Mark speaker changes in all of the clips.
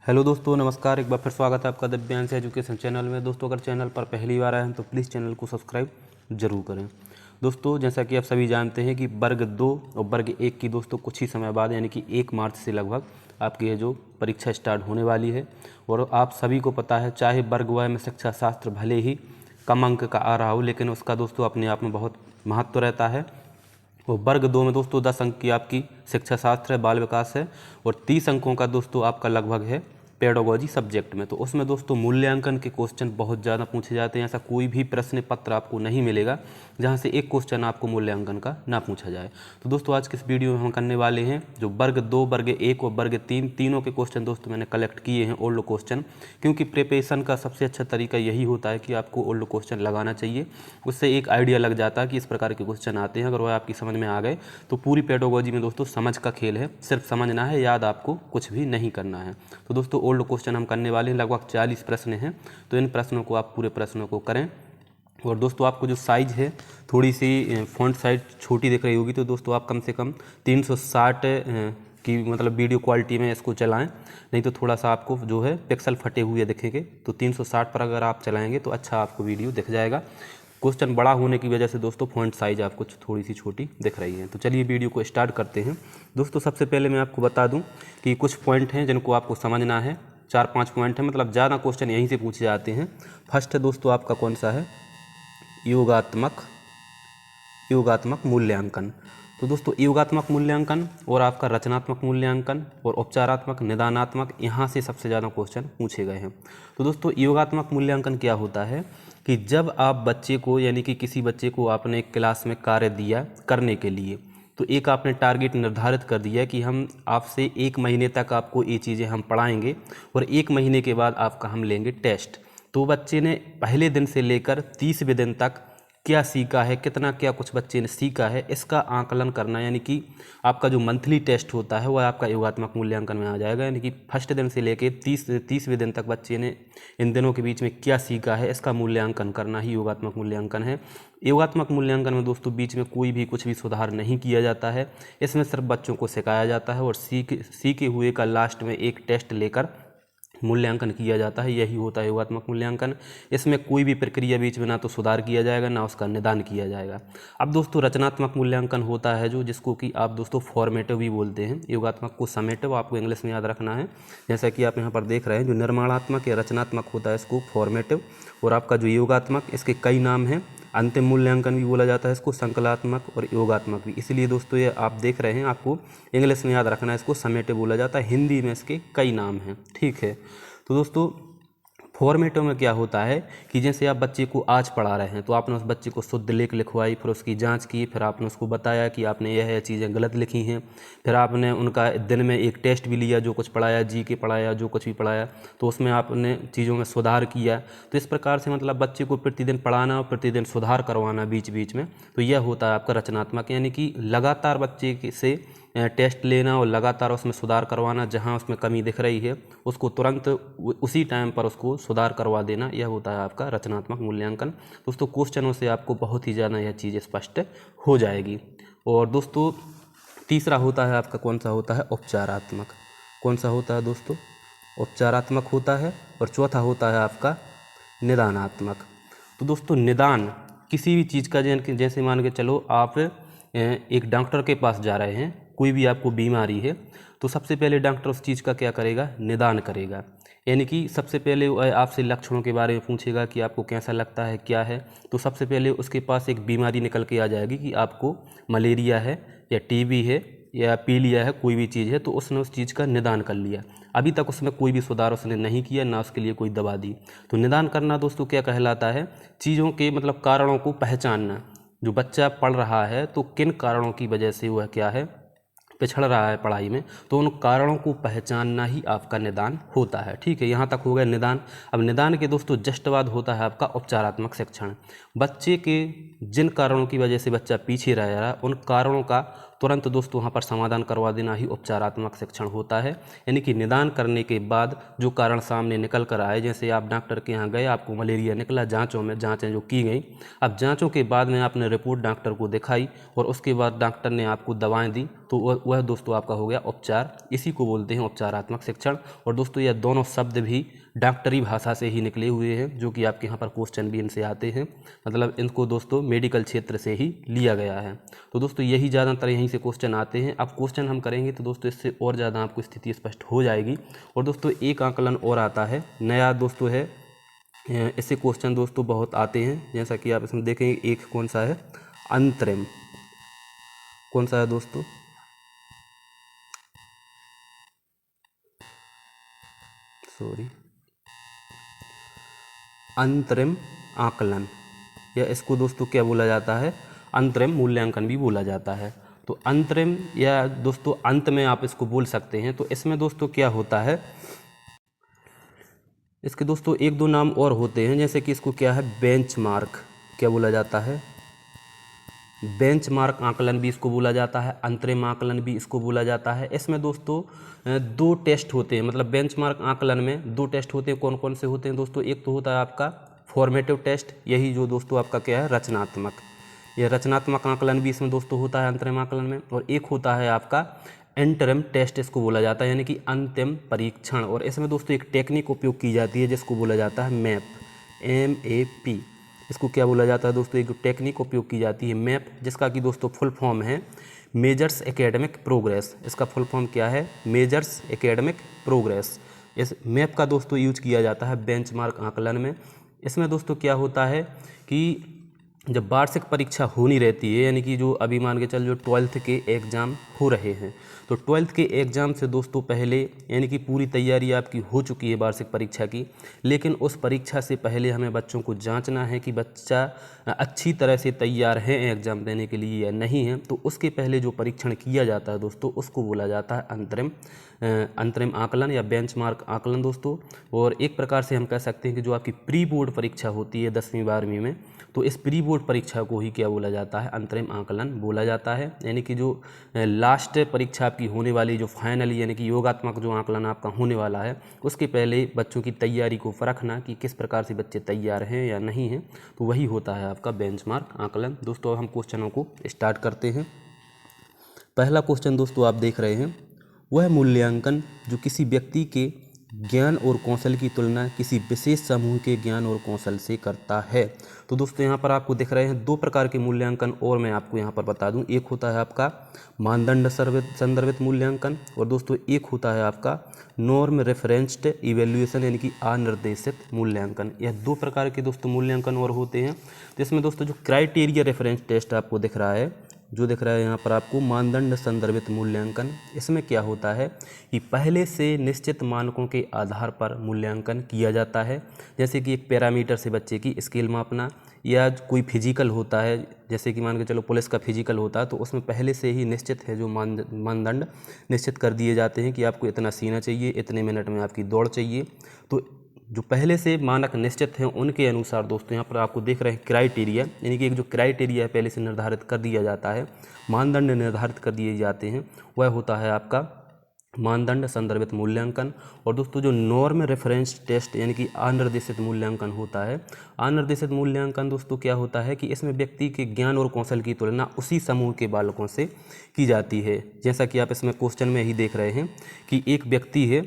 Speaker 1: Hello दोस्तों, नमस्कार। एक बार फिर स्वागत है आपका दिव्यांश एजुकेशन चैनल में। दोस्तों, अगर चैनल पर पहली बार आए हैं तो प्लीज़ चैनल को सब्सक्राइब जरूर करें। दोस्तों, जैसा कि आप सभी जानते हैं कि वर्ग 2 और वर्ग 1 की दोस्तों कुछ ही समय बाद यानी कि 1 मार्च से लगभग आपकी ये जो परीक्षा स्टार्ट होने वाली है। और आप सभी को पता है, चाहे वर्ग व में शिक्षा शास्त्र भले ही कम अंक का आ रहा हो, लेकिन उसका दोस्तों अपने आप में बहुत महत्व रहता है। और वर्ग 2 में दोस्तों 10 अंक की आपकी शिक्षा शास्त्र है, बाल विकास है, और 30 अंकों का दोस्तों आपका लगभग है पेडागोजी सब्जेक्ट में। तो उसमें दोस्तों मूल्यांकन के क्वेश्चन बहुत ज़्यादा पूछे जाते हैं। ऐसा कोई भी प्रश्न पत्र आपको नहीं मिलेगा जहां से एक क्वेश्चन आपको मूल्यांकन का ना पूछा जाए। तो दोस्तों, आज के इस वीडियो में हम करने वाले हैं जो वर्ग 2, वर्ग 1 और वर्ग 3 तीनों के क्वेश्चन दोस्तों मैंने कलेक्ट किए हैं, ओल्ड क्वेश्चन। क्योंकि प्रिपरेशन का सबसे अच्छा तरीका यही होता है कि आपको ओल्ड क्वेश्चन लगाना चाहिए। उससे एक आइडिया लग जाता है कि इस प्रकार के क्वेश्चन आते हैं। अगर वह आपकी समझ में आ गए तो पूरी पेडागोजी में दोस्तों समझ का खेल है, सिर्फ समझना है, याद आपको कुछ भी नहीं करना है। तो दोस्तों, ओल्ड क्वेश्चन हम करने वाले हैं, लगभग 40 प्रश्न हैं। तो इन प्रश्नों को आप पूरे प्रश्नों को करें। और दोस्तों, आपको जो साइज़ है थोड़ी सी फ़ॉन्ट साइज छोटी दिख रही होगी, तो दोस्तों आप कम से कम 360 की मतलब वीडियो क्वालिटी में इसको चलाएं, नहीं तो थोड़ा सा आपको जो है पिक्सल फटे हुए दिखेंगे। तो 360 पर अगर आप चलाएंगे तो अच्छा आपको वीडियो दिख जाएगा। क्वेश्चन बड़ा होने की वजह से दोस्तों फ़ॉन्ट साइज़ आपको थोड़ी सी छोटी दिख रही है। तो चलिए वीडियो को स्टार्ट करते हैं। दोस्तों, सबसे पहले मैं आपको बता दूं कि कुछ पॉइंट हैं जिनको आपको समझना है। 4-5 पॉइंट हैं, मतलब ज़्यादा क्वेश्चन यहीं से पूछे जाते हैं। फर्स्ट है दोस्तों आपका कौन सा है, योगात्मक मूल्यांकन। तो दोस्तों, योगात्मक मूल्यांकन और आपका रचनात्मक मूल्यांकन और उपचारात्मक, निदानात्मक, यहाँ से सबसे ज़्यादा क्वेश्चन पूछे गए हैं। तो दोस्तों, योगात्मक मूल्यांकन क्या होता है कि जब आप बच्चे को यानी कि किसी बच्चे को आपने क्लास में कार्य दिया करने के लिए, तो एक आपने टारगेट निर्धारित कर दिया कि हम आपसे 1 महीने तक आपको ये चीज़ें हम पढ़ाएंगे और 1 महीने के बाद आपका हम लेंगे टेस्ट। तो बच्चे ने पहले दिन से लेकर 30वें दिन तक क्या सीखा है, कितना क्या कुछ बच्चे ने सीखा है, इसका आकलन करना, यानी कि आपका जो मंथली टेस्ट होता है वह आपका योगात्मक मूल्यांकन में आ जाएगा। यानी कि फर्स्ट दिन से लेकर 30वें दिन तक बच्चे ने इन दिनों के बीच में क्या सीखा है, इसका मूल्यांकन करना ही योगात्मक मूल्यांकन है। योगात्मक मूल्यांकन में दोस्तों बीच में कोई भी कुछ भी सुधार नहीं किया जाता है। इसमें सिर्फ बच्चों को सिखाया जाता है और सीखे हुए का लास्ट में एक टेस्ट लेकर मूल्यांकन किया जाता है। यही होता है योगात्मक मूल्यांकन। इसमें कोई भी प्रक्रिया बीच में ना तो सुधार किया जाएगा ना उसका निदान किया जाएगा। अब दोस्तों, रचनात्मक मूल्यांकन होता है जिसको कि आप दोस्तों फॉर्मेटिव भी बोलते हैं। योगात्मक को समेटिव आपको इंग्लिश में याद रखना है। जैसा कि आप यहाँ पर देख रहे हैं, जो निर्माणात्मक या रचनात्मक होता है इसको फॉर्मेटिव, और आपका जो योगात्मक, इसके कई नाम हैं। अंतिम मूल्यांकन भी बोला जाता है इसको, संकलात्मक और योगात्मक भी। इसलिए दोस्तों ये आप देख रहे हैं, आपको इंग्लिश में याद रखना है, इसको समेटिव बोला जाता है। हिंदी में इसके कई नाम हैं, ठीक है। तो दोस्तों, फॉर्मेटों में क्या होता है कि जैसे आप बच्चे को आज पढ़ा रहे हैं, तो आपने उस बच्चे को शुद्ध लेख लिखवाई, फिर उसकी जांच की, फिर आपने उसको बताया कि आपने यह चीज़ें गलत लिखी हैं। फिर आपने उनका दिन में एक टेस्ट भी लिया, जो कुछ पढ़ाया, जी के पढ़ाया, जो कुछ भी पढ़ाया, तो उसमें आपने चीज़ों में सुधार किया। तो इस प्रकार से मतलब बच्चे को प्रतिदिन पढ़ाना और प्रतिदिन सुधार करवाना बीच बीच में, तो यह होता है आपका रचनात्मक। यानी कि लगातार बच्चे से टेस्ट लेना और लगातार उसमें सुधार करवाना। जहां उसमें कमी दिख रही है उसको तुरंत उसी टाइम पर उसको सुधार करवा देना, यह होता है आपका रचनात्मक मूल्यांकन। दोस्तों, क्वेश्चनों से आपको बहुत ही ज़्यादा यह चीज़ स्पष्ट हो जाएगी। और दोस्तों, तीसरा होता है आपका कौन सा होता है, उपचारात्मक। कौन सा होता है दोस्तों, उपचारात्मक होता है। और चौथा होता है आपका निदानात्मक। तो दोस्तों, निदान किसी भी चीज़ का, जैसे मान के चलो आप एक डॉक्टर के पास जा रहे हैं, कोई भी आपको बीमारी है, तो सबसे पहले डॉक्टर उस चीज़ का क्या करेगा, निदान करेगा। यानी कि सबसे पहले आपसे लक्षणों के बारे में पूछेगा कि आपको कैसा लगता है, क्या है। तो सबसे पहले उसके पास एक बीमारी निकल के आ जाएगी कि आपको मलेरिया है या टीबी है या पीलिया है, कोई भी चीज़ है, तो उसने उस चीज़ का निदान कर लिया। अभी तक उसमें कोई भी सुधार उसने नहीं किया, ना उसके लिए कोई दवा दी। तो निदान करना दोस्तों क्या कहलाता है, चीज़ों के मतलब कारणों को पहचानना। जो बच्चा पढ़ रहा है तो किन कारणों की वजह से वह क्या है, पिछड़ रहा है पढ़ाई में, तो उन कारणों को पहचानना ही आपका निदान होता है, ठीक है। यहाँ तक हो गया निदान। अब निदान के दोस्तों जस्ट बाद होता है आपका उपचारात्मक शिक्षण। बच्चे के जिन कारणों की वजह से बच्चा पीछे रह रहा है, उन कारणों का तुरंत दोस्तों वहाँ पर समाधान करवा देना ही उपचारात्मक शिक्षण होता है। यानी कि निदान करने के बाद जो कारण सामने निकल कर आए, जैसे आप डॉक्टर के यहाँ गए, आपको मलेरिया निकला, जाँचें जो की गई, अब जाँचों के बाद में आपने रिपोर्ट डॉक्टर को दिखाई और उसके बाद डॉक्टर ने आपको दवाएँ दी, तो वह दोस्तों आपका हो गया उपचार। इसी को बोलते हैं उपचारात्मक शिक्षण। और दोस्तों यह दोनों शब्द भी डॉक्टरी भाषा से ही निकले हुए हैं, जो कि आपके यहाँ पर क्वेश्चन भी इनसे आते हैं, मतलब इनको दोस्तों मेडिकल क्षेत्र से ही लिया गया है। तो दोस्तों यही ज़्यादातर यहीं से क्वेश्चन आते हैं। अब क्वेश्चन हम करेंगे तो दोस्तों इससे और ज़्यादा आपको स्थिति स्पष्ट हो जाएगी। और दोस्तों एक आकलन और आता है नया दोस्तों है, इससे क्वेश्चन दोस्तों बहुत आते हैं, जैसा कि आप इसमें देखेंगे। एक कौन सा है, अंतरिम, कौन सा है दोस्तों, अंतरिम आकलन, या इसको दोस्तों क्या बोला जाता है, अंतरिम मूल्यांकन भी बोला जाता है। तो अंतरिम या दोस्तों अंत में आप इसको बोल सकते हैं। तो इसमें दोस्तों क्या होता है, इसके दोस्तों एक दो नाम और होते हैं, जैसे कि इसको क्या है, बेंचमार्क, क्या बोला जाता है, बेंचमार्क आकलन भी इसको बोला जाता है, अंतरिम आकलन भी इसको बोला जाता है। इसमें दोस्तों दो टेस्ट होते हैं, मतलब बेंचमार्क आकलन में दो टेस्ट होते हैं। कौन कौन से होते हैं दोस्तों, एक तो होता है आपका फॉर्मेटिव टेस्ट, यही जो दोस्तों आपका क्या है, रचनात्मक, यह रचनात्मक आकलन भी इसमें दोस्तों होता है अंतरिम आकलन में। और एक होता है आपका इंटरिम टेस्ट, इसको बोला जाता है, यानी कि अंतिम परीक्षण। और इसमें दोस्तों एक टेक्निक उपयोग की जाती है जिसको बोला जाता है मैप, MAP, इसको क्या बोला जाता है दोस्तों, एक टेक्निक उपयोग की जाती है मैप, जिसका कि दोस्तों फुल फॉर्म है मेजर्स एकेडमिक प्रोग्रेस। इसका फुल फॉर्म क्या है, मेजर्स एकेडमिक प्रोग्रेस। इस मैप का दोस्तों यूज किया जाता है बेंचमार्क आकलन में। इसमें दोस्तों क्या होता है कि जब वार्षिक परीक्षा होनी रहती है, यानी कि जो अभी मान के चल जो 12th के एग्ज़ाम हो रहे हैं, तो 12th के एग्ज़ाम से दोस्तों पहले यानी कि पूरी तैयारी आपकी हो चुकी है वार्षिक परीक्षा की, लेकिन उस परीक्षा से पहले हमें बच्चों को जांचना है कि बच्चा अच्छी तरह से तैयार है एग्ज़ाम देने के लिए या नहीं है। तो उसके पहले जो परीक्षण किया जाता है दोस्तों, उसको बोला जाता है अंतरिम आकलन या बेंचमार्क आकलन दोस्तों। और एक प्रकार से हम कह सकते हैं कि जो आपकी प्री बोर्ड परीक्षा होती है 10वीं 12वीं में, तो इस प्री बोर्ड परीक्षा को ही क्या बोला जाता है, अंतरिम आकलन बोला जाता है। यानी कि जो लास्ट परीक्षा आपकी होने वाली, जो फाइनल यानी कि योगात्मक जो आकलन आपका होने वाला है, उसके पहले बच्चों की तैयारी को परखना कि किस प्रकार से बच्चे तैयार हैं या नहीं हैं, तो वही होता है आपका बेंचमार्क आकलन। दोस्तों हम क्वेश्चनों को स्टार्ट करते हैं। पहला क्वेश्चन दोस्तों आप देख रहे हैं, वह मूल्यांकन जो किसी व्यक्ति के ज्ञान और कौशल की तुलना किसी विशेष समूह के ज्ञान और कौशल से करता है। तो दोस्तों यहाँ पर आपको दिख रहे हैं दो प्रकार के मूल्यांकन, और मैं आपको यहाँ पर बता दूँ। एक होता है आपका मानदंड संदर्भित मूल्यांकन, और दोस्तों एक होता है आपका नॉर्म रेफरेंस्ड इवेल्युएशन, यानी कि अनिर्देशित मूल्यांकन। यह दो प्रकार के दोस्तों मूल्यांकन और होते हैं। तो इसमें दोस्तों जो क्राइटेरिया रेफरेंस टेस्ट आपको दिख रहा है, जो दिख रहा है यहाँ पर आपको मानदंड संदर्भित मूल्यांकन, इसमें क्या होता है कि पहले से निश्चित मानकों के आधार पर मूल्यांकन किया जाता है। जैसे कि एक पैरामीटर से बच्चे की स्केल मापना, या कोई फिजिकल होता है, जैसे कि मान के चलो पुलिस का फिजिकल होता है, तो उसमें पहले से ही निश्चित है जो मानदंड निश्चित कर दिए जाते हैं कि आपको इतना सीना चाहिए, इतने मिनट में आपकी दौड़ चाहिए। तो जो पहले से मानक निश्चित हैं उनके अनुसार दोस्तों यहाँ पर आपको देख रहे हैं क्राइटेरिया, यानी कि एक जो क्राइटेरिया पहले से निर्धारित कर दिया जाता है, मानदंड निर्धारित कर दिए जाते हैं, वह होता है आपका मानदंड संदर्भित मूल्यांकन। और दोस्तों जो नॉर्म रेफरेंस टेस्ट यानी कि अनिर्देशित मूल्यांकन होता है, अनिर्देशित मूल्यांकन दोस्तों क्या होता है कि इसमें व्यक्ति के ज्ञान और कौशल की तुलना उसी समूह के बालकों से की जाती है। जैसा कि आप इसमें क्वेश्चन में ही देख रहे हैं कि एक व्यक्ति है,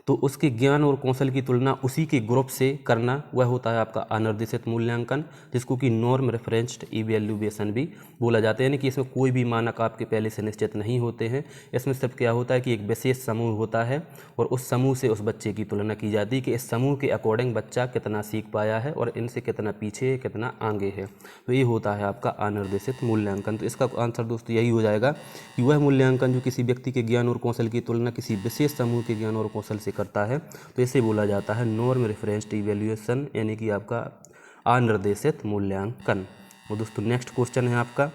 Speaker 1: तो उसके ज्ञान और कौशल की तुलना उसी के ग्रुप से करना, वह होता है आपका अनिर्देशित मूल्यांकन, जिसको कि नॉर्म रेफरेंस्ड इवैल्यूएशन भी बोला जाता है। यानी कि इसमें कोई भी मानक आपके पहले से निश्चित नहीं होते हैं। इसमें सिर्फ क्या होता है कि एक विशेष समूह होता है और उस समूह से उस बच्चे की तुलना की जाती है कि इस समूह के अकॉर्डिंग बच्चा कितना सीख पाया है और इनसे कितना पीछे है, कितना आगे है। तो ये होता है आपका अनिर्देशित मूल्यांकन। तो इसका आंसर दोस्तों यही हो जाएगा कि वह मूल्यांकन जो किसी व्यक्ति के ज्ञान और कौशल की तुलना किसी विशेष समूह के ज्ञान और कौशल से करता है, तो इसे बोला जाता है नॉर्म रेफरेंस्ड इवैल्यूएशन, यानी कि आपका अनिर्देशित मूल्यांकन। और दोस्तों नेक्स्ट क्वेश्चन है आपका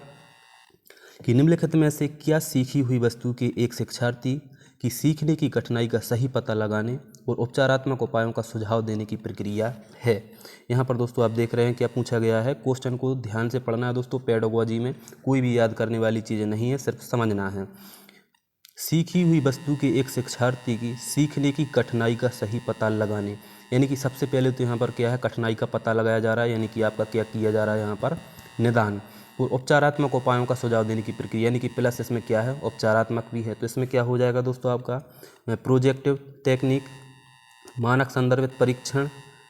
Speaker 1: कि निम्नलिखित में से क्या सीखी हुई वस्तु के एक शिक्षार्थी कि सीखने की कठिनाई का सही पता लगाने और उपचारात्मक उपायों का सुझाव देने की प्रक्रिया है। यहाँ पर दोस्तों आप देख रहे हैं क्या पूछा गया है। क्वेश्चन को ध्यान से पढ़ना है दोस्तों। पेडागोजी में कोई भी याद करने वाली चीज़ें नहीं है, सिर्फ समझना है। सीखी हुई वस्तु के एक शिक्षार्थी की सीखने की कठिनाई का सही पता लगाने, यानी कि सबसे पहले तो यहाँ पर क्या है, कठिनाई का पता लगाया जा रहा है, यानी कि आपका क्या किया जा रहा है यहाँ पर, निदान। और उपचारात्मक उपायों का सुझाव देने की प्रक्रिया, यानी कि प्लस इसमें क्या है, उपचारात्मक भी है। तो इसमें क्या हो जाएगा दोस्तों आपका प्रोजेक्टिव टेक्निक, मानक संदर्भित परीक्षण,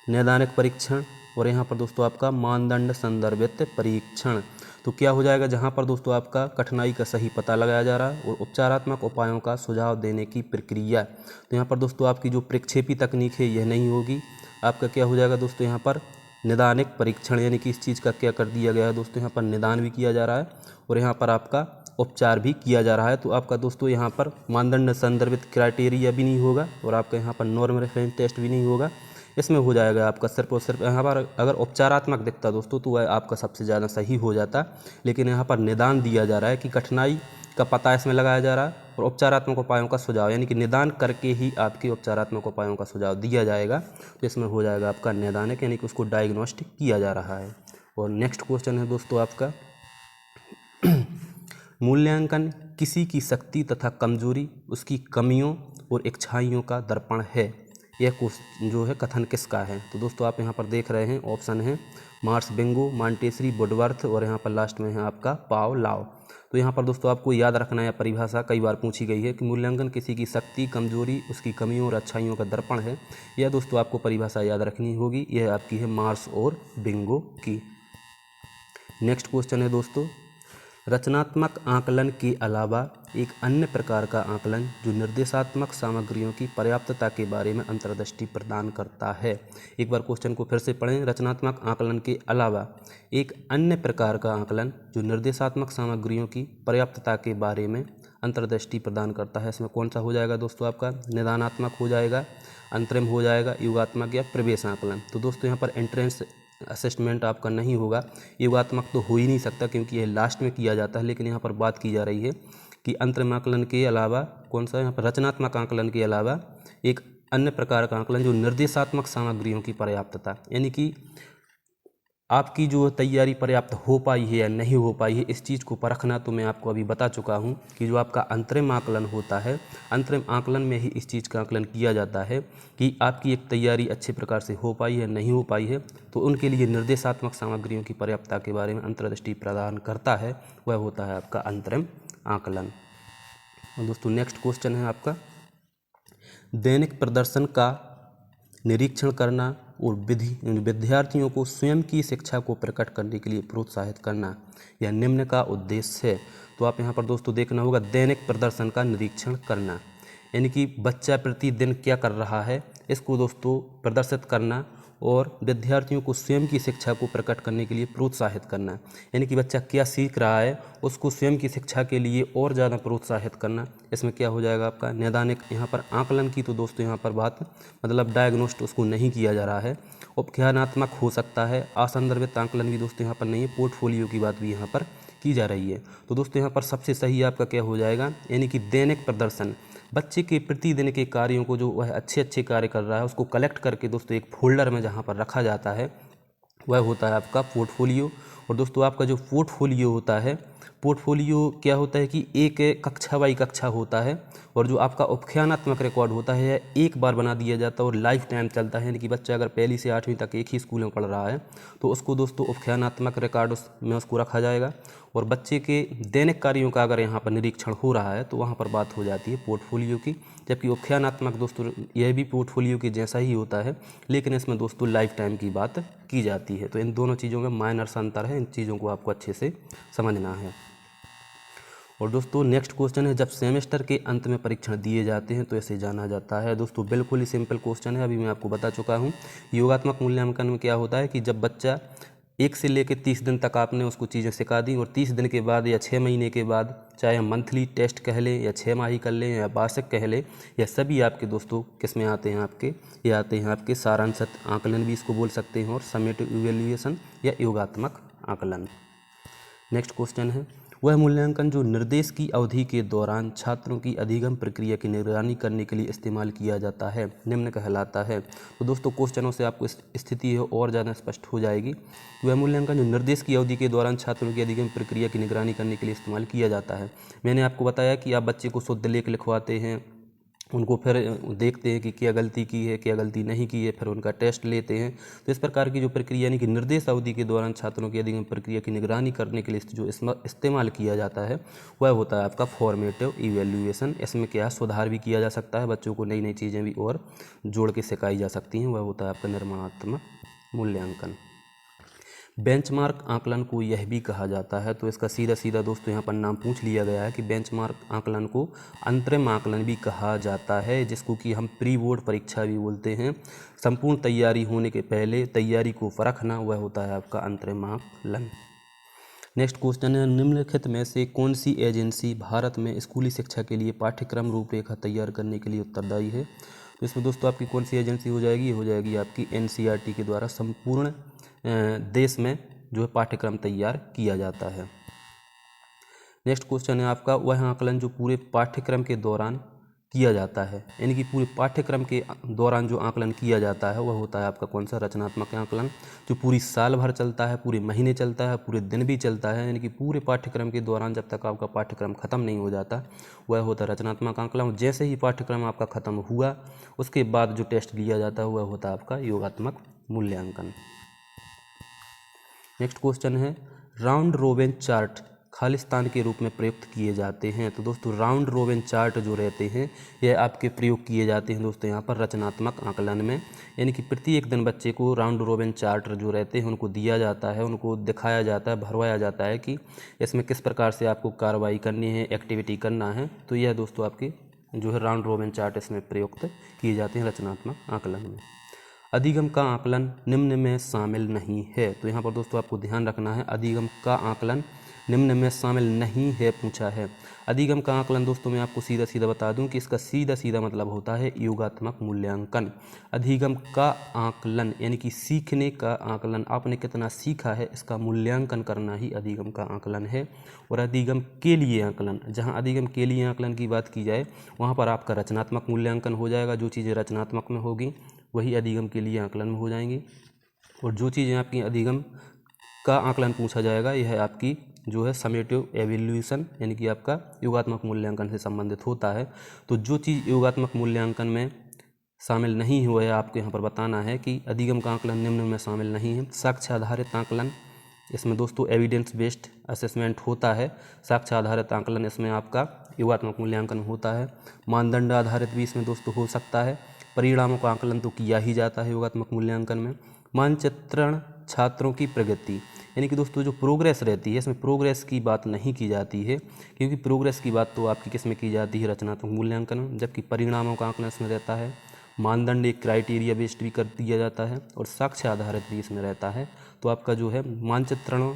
Speaker 1: नैदानिक परीक्षण, और यहाँ पर दोस्तों आपका मानदंड संदर्भित परीक्षण। तो क्या हो जाएगा, जहाँ पर दोस्तों आपका कठिनाई का सही पता लगाया जा रहा है और उपचारात्मक उपायों का सुझाव देने की प्रक्रिया। तो यहाँ पर दोस्तों आपकी जो प्रक्षेपी तकनीक है यह नहीं होगी, आपका क्या हो जाएगा दोस्तों यहाँ पर निदानिक परीक्षण, यानी कि इस चीज़ का क्या कर दिया गया है दोस्तों, यहाँ पर निदान भी किया जा रहा है और यहाँ पर आपका उपचार भी किया जा रहा है। तो आपका दोस्तों यहाँ पर मानदंड संदर्भित क्राइटेरिया भी नहीं होगा और आपका यहाँ पर नॉर्म रेफरेंस टेस्ट भी नहीं होगा। इसमें हो जाएगा आपका सिर्फ और सिर्फ यहाँ पर अगर उपचारात्मक दिखता दोस्तों तो वह आपका सबसे ज़्यादा सही हो जाता, लेकिन यहाँ पर निदान दिया जा रहा है कि कठिनाई का पता इसमें लगाया जा रहा है और उपचारात्मक उपायों का सुझाव, यानी कि निदान करके ही आपके उपचारात्मक उपायों का सुझाव दिया जाएगा। तो इसमें हो जाएगा आपका नैदानिक, यानी कि उसको डायग्नोस्टिक किया जा रहा है। और नेक्स्ट क्वेश्चन है दोस्तों आपका मूल्यांकन किसी की शक्ति तथा कमजोरी, उसकी कमियों और इच्छाइयों का दर्पण है। यह जो है कथन किसका है। तो दोस्तों आप यहाँ पर देख रहे हैं ऑप्शन है मार्स बिंगो, मॉन्टेसरी, वुडवर्थ और यहाँ पर लास्ट में है आपका पावलोव। तो यहाँ पर दोस्तों आपको याद रखना है, परिभाषा कई बार पूछी गई है कि मूल्यांकन किसी की शक्ति, कमजोरी, उसकी कमियों और अच्छाइयों का दर्पण है। यह दोस्तों आपको परिभाषा याद रखनी होगी, यह आपकी है मार्स और बिंगो की। नेक्स्ट क्वेश्चन है दोस्तों रचनात्मक आकलन के अलावा एक अन्य प्रकार का आकलन जो निर्देशात्मक सामग्रियों की पर्याप्तता के बारे में अंतर्दृष्टि प्रदान करता है। एक बार क्वेश्चन को फिर से पढ़ें। रचनात्मक आकलन के अलावा एक अन्य प्रकार का आकलन जो निर्देशात्मक सामग्रियों की पर्याप्तता के बारे में अंतर्दृष्टि प्रदान करता है। इसमें कौन सा हो जाएगा दोस्तों आपका, निदानात्मक हो जाएगा, अंतरिम हो जाएगा, योगात्मक या प्रवेश आकलन। तो दोस्तों यहाँ पर एंट्रेंस असेसमेंट आपका नहीं होगा, योगात्मक तो हो ही नहीं सकता क्योंकि यह लास्ट में किया जाता है। लेकिन यहाँ पर बात की जा रही है कि अंतरिम आकलन के अलावा कौन सा, यहाँ पर रचनात्मक आकलन के अलावा एक अन्य प्रकार का आकलन जो निर्देशात्मक सामग्रियों की पर्याप्तता, यानी कि आपकी जो तैयारी पर्याप्त हो पाई है या नहीं हो पाई है, इस चीज़ को परखना तो मैं आपको अभी बता चुका हूँ कि जो आपका अंतरिम आकलन होता है, अंतरिम आकलन में ही इस चीज़ का आकलन किया जाता है कि आपकी एक तैयारी अच्छे प्रकार से हो पाई है नहीं हो पाई है। तो उनके लिए निर्देशात्मक सामग्रियों की पर्याप्तता के बारे में अंतर्दृष्टि प्रदान करता है, वह होता है आपका अंतरिम आकलन। और दोस्तों नेक्स्ट क्वेश्चन है आपका दैनिक प्रदर्शन का निरीक्षण करना और विद्यार्थियों को स्वयं की शिक्षा को प्रकट करने के लिए प्रोत्साहित करना, यह निम्न का उद्देश्य है। तो आप यहाँ पर दोस्तों देखना होगा दैनिक प्रदर्शन का निरीक्षण करना, यानी कि बच्चा प्रतिदिन क्या कर रहा है इसको दोस्तों प्रदर्शित करना और विद्यार्थियों को स्वयं की शिक्षा को प्रकट करने के लिए प्रोत्साहित करना, यानी कि बच्चा क्या सीख रहा है उसको स्वयं की शिक्षा के लिए और ज़्यादा प्रोत्साहित करना। इसमें क्या हो जाएगा आपका नैदानिक। यहाँ पर आकलन की तो दोस्तों यहाँ पर बात मतलब डायग्नोस्ट उसको नहीं किया जा रहा है, उपख्यानात्मक हो सकता है, असंदर्भित आकलन भी दोस्तों यहाँ पर नहीं है, पोर्टफोलियो की बात भी यहाँ पर की जा रही है। तो दोस्तों यहाँ पर सबसे सही आपका क्या हो जाएगा, यानी कि दैनिक प्रदर्शन, बच्चे के प्रतिदिन के कार्यों को जो वह अच्छे कार्य कर रहा है उसको कलेक्ट करके दोस्तों एक फोल्डर में जहाँ पर रखा जाता है वह होता है आपका पोर्टफोलियो। और दोस्तों आपका जो पोर्टफोलियो होता है, पोर्टफोलियो क्या होता है कि एक कक्षा बाई कक्षा होता है और जो आपका उपख्यानात्मक रिकॉर्ड होता है एक बार बना दिया जाता है और लाइफ टाइम चलता है, यानी कि बच्चा अगर पहली से 8वीं तक एक ही स्कूल में पढ़ रहा है तो उसको दोस्तों उपख्यानात्मक रिकॉर्ड में उसको रखा जाएगा। और बच्चे के दैनिक कार्यों का अगर यहाँ पर निरीक्षण हो रहा है तो वहाँ पर बात हो जाती है पोर्टफोलियो की, जबकि उपख्यानात्मक दोस्तों यह भी पोर्टफोलियो के जैसा ही होता है लेकिन इसमें दोस्तों लाइफ टाइम की बात की जाती है। तो इन दोनों चीज़ों में माइनर सा अंतर है, इन चीज़ों को आपको अच्छे से समझना है। और दोस्तों नेक्स्ट क्वेश्चन है जब सेमेस्टर के अंत में परीक्षण दिए जाते हैं तो इसे जाना जाता है। दोस्तों बिल्कुल ही सिंपल क्वेश्चन है, अभी मैं आपको बता चुका हूँ। योगात्मक मूल्यांकन में क्या होता है कि जब बच्चा 1 से लेकर 30 दिन तक आपने उसको चीज़ें सिखा दी और 30 दिन के बाद या 6 महीने के बाद, चाहे हम मंथली टेस्ट कह लें या 6 माही कर लें या वार्षिक कह लें, यह सभी आपके दोस्तों किस में आते हैं, आपके ये आते हैं आपके सारांशित आकलन भी इसको बोल सकते हैं और समेटिव इवैल्यूएशन या योगात्मक आकलन। नेक्स्ट क्वेश्चन है वह मूल्यांकन जो निर्देश की अवधि के दौरान छात्रों की अधिगम प्रक्रिया की निगरानी करने के लिए इस्तेमाल किया जाता है निम्न कहलाता है। तो दोस्तों क्वेश्चनों से आपको स्थिति है और ज़्यादा स्पष्ट हो जाएगी। वह मूल्यांकन जो निर्देश की अवधि के दौरान छात्रों की अधिगम प्रक्रिया की निगरानी करने के लिए इस्तेमाल किया जाता है। मैंने आपको बताया कि आप बच्चे को शुद्ध लेख लिखवाते हैं, उनको फिर देखते हैं कि क्या गलती की है क्या गलती नहीं की है, फिर उनका टेस्ट लेते हैं। तो इस प्रकार की जो प्रक्रिया यानी कि निर्देश अवधि के दौरान छात्रों की अधिगम प्रक्रिया की निगरानी करने के लिए जो इस्तेमाल किया जाता है वह होता है आपका फॉर्मेटिव इवैल्यूएशन। इसमें क्या सुधार भी किया जा सकता है, बच्चों को नई नई चीज़ें भी और जोड़ के सिखाई जा सकती हैं। वह होता है आपका निर्माणात्मक मूल्यांकन। बेंचमार्क आकलन को यह भी कहा जाता है, तो इसका सीधा सीधा दोस्तों यहाँ पर नाम पूछ लिया गया है कि बेंचमार्क आकलन को अंतरिम आकलन भी कहा जाता है, जिसको कि हम प्री बोर्ड परीक्षा भी बोलते हैं। संपूर्ण तैयारी होने के पहले तैयारी को परखना, वह होता है आपका अंतरिम आकलन। नेक्स्ट क्वेश्चन है, निम्नलिखित में से कौन सी एजेंसी भारत में स्कूली शिक्षा के लिए पाठ्यक्रम रूपरेखा तैयार करने के लिए उत्तरदायी है? तो इसमें दोस्तों आपकी कौन सी एजेंसी हो जाएगी? हो जाएगी आपकी NCERT के द्वारा संपूर्ण देश में जो है पाठ्यक्रम तैयार किया जाता है। नेक्स्ट क्वेश्चन है आपका, वह आकलन जो पूरे पाठ्यक्रम के दौरान किया जाता है, यानी कि पूरे पाठ्यक्रम के दौरान जो आकलन किया जाता है वह होता है आपका कौन सा? रचनात्मक आकलन, जो पूरी साल भर चलता है, पूरे महीने चलता है, पूरे दिन भी चलता है, यानी कि पूरे पाठ्यक्रम के दौरान जब तक आपका पाठ्यक्रम खत्म नहीं हो जाता वह होता है रचनात्मक आकलन। जैसे ही पाठ्यक्रम आपका खत्म हुआ उसके बाद जो टेस्ट लिया जाता है वह होता है आपका योगात्मक मूल्यांकन। नेक्स्ट क्वेश्चन है, राउंड रोबिन चार्ट खालिस्तान के रूप में प्रयुक्त किए जाते हैं। तो दोस्तों राउंड रोबिन चार्ट जो रहते हैं यह आपके प्रयोग किए जाते हैं दोस्तों यहाँ पर रचनात्मक आकलन में, यानी कि प्रत्येक दिन बच्चे को राउंड रोबिन चार्ट जो रहते हैं उनको दिया जाता है, उनको दिखाया जाता है, भरवाया जाता है कि इसमें किस प्रकार से आपको कार्रवाई करनी है, एक्टिविटी करना है। तो यह दोस्तों आपके जो है राउंड रोबिन चार्ट इसमें प्रयुक्त किए जाते हैं रचनात्मक आकलन में। अधिगम का आकलन निम्न में शामिल नहीं है, तो यहाँ पर दोस्तों आपको ध्यान रखना है, अधिगम का आकलन निम्न में शामिल नहीं है पूछा है। अधिगम का आकलन दोस्तों मैं आपको सीधा सीधा बता दूं कि इसका सीधा सीधा मतलब होता है योगात्मक मूल्यांकन। अधिगम का आकलन यानी कि सीखने का आकलन, आपने कितना सीखा है इसका मूल्यांकन करना ही अधिगम का आकलन है। और अधिगम के लिए आकलन, जहाँ अधिगम के लिए आकलन की बात की जाए वहाँ पर आपका रचनात्मक मूल्यांकन हो जाएगा। जो चीज़ें रचनात्मक में होगी वही अधिगम के लिए आकलन में हो जाएंगी, और जो चीज़ें आपकी अधिगम का आकलन पूछा जाएगा यह आपकी जो है समेटिव एवेल्यूएशन यानी कि आपका योगात्मक मूल्यांकन से संबंधित होता है। तो जो चीज़ योगात्मक मूल्यांकन में शामिल नहीं हुआ है आपको यहाँ पर बताना है कि अधिगम का आकलन निम्न में शामिल नहीं है। साक्ष्य आधारित आकलन, इसमें दोस्तों एविडेंस बेस्ड असेसमेंट होता है। साक्ष्य आधारित आकलन इसमें आपका योगात्मक मूल्यांकन होता है। मानदंड आधारित भी इसमें दोस्तों हो सकता है। परिणामों का आकलन तो किया ही जाता है योगात्मक मूल्यांकन में। मानचित्रण छात्रों की प्रगति यानी कि दोस्तों जो प्रोग्रेस रहती है इसमें प्रोग्रेस की बात नहीं की जाती है, क्योंकि प्रोग्रेस की बात तो आपकी किस में की जाती है? रचनात्मक मूल्यांकन में, जबकि परिणामों का आकलन इसमें रहता है। मानदंड एक क्राइटेरिया बेस्ड भी कर दिया जाता है और साक्ष्य आधारित भी इसमें रहता है। तो आपका जो है मानचित्रण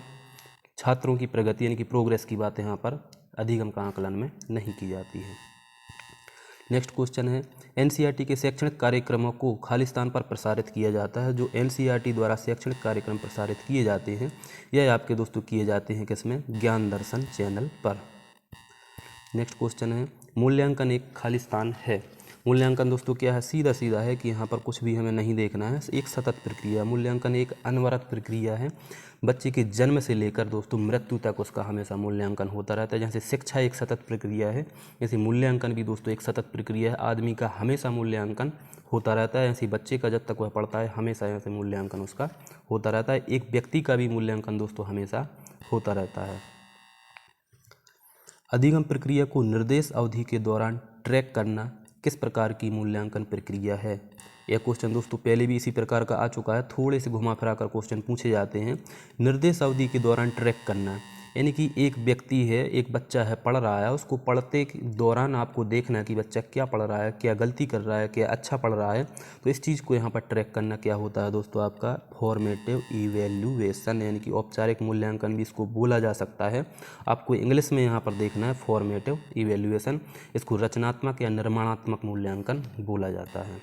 Speaker 1: छात्रों की प्रगति यानी कि प्रोग्रेस की बात यहाँ पर अधिगम का आकलन में नहीं की जाती है। नेक्स्ट क्वेश्चन है, NCERT के शैक्षणिक कार्यक्रमों को खालिस्तान पर प्रसारित किया जाता है। जो NCERT द्वारा शैक्षणिक कार्यक्रम प्रसारित किए जाते हैं यह आपके दोस्तों किए जाते हैं किसमें? ज्ञान दर्शन चैनल पर। नेक्स्ट क्वेश्चन है, मूल्यांकन एक खालिस्तान है। मूल्यांकन दोस्तों क्या है? सीधा सीधा है कि यहाँ पर कुछ भी हमें नहीं देखना है, एक सतत प्रक्रिया। मूल्यांकन एक अनवरत प्रक्रिया है, बच्चे के जन्म से लेकर दोस्तों मृत्यु तक उसका हमेशा मूल्यांकन होता रहता है। जैसे शिक्षा एक सतत प्रक्रिया है, जैसे मूल्यांकन भी दोस्तों एक सतत प्रक्रिया है। आदमी का हमेशा मूल्यांकन होता रहता है, ऐसे बच्चे का जब तक वह पढ़ता है हमेशा ऐसे मूल्यांकन उसका होता रहता है। एक व्यक्ति का भी मूल्यांकन दोस्तों हमेशा होता रहता है। अधिगम प्रक्रिया को निर्देश अवधि के दौरान ट्रैक करना किस प्रकार की मूल्यांकन प्रक्रिया है? यह क्वेश्चन दोस्तों पहले भी इसी प्रकार का आ चुका है, थोड़े से घुमा फिरा कर क्वेश्चन पूछे जाते हैं। निर्देश अवधि के दौरान ट्रैक करना यानी कि एक व्यक्ति है, एक बच्चा है, पढ़ रहा है, उसको पढ़ते के दौरान आपको देखना है कि बच्चा क्या पढ़ रहा है, क्या गलती कर रहा है, क्या अच्छा पढ़ रहा है। तो इस चीज़ को यहाँ पर ट्रैक करना क्या होता है दोस्तों? आपका फॉर्मेटिव इवैल्यूएशन यानी कि औपचारिक मूल्यांकन भी इसको बोला जा सकता है। आपको इंग्लिश में यहाँ पर देखना है फॉर्मेटिव इवैल्यूएशन, इसको रचनात्मक या निर्माणात्मक मूल्यांकन बोला जाता है।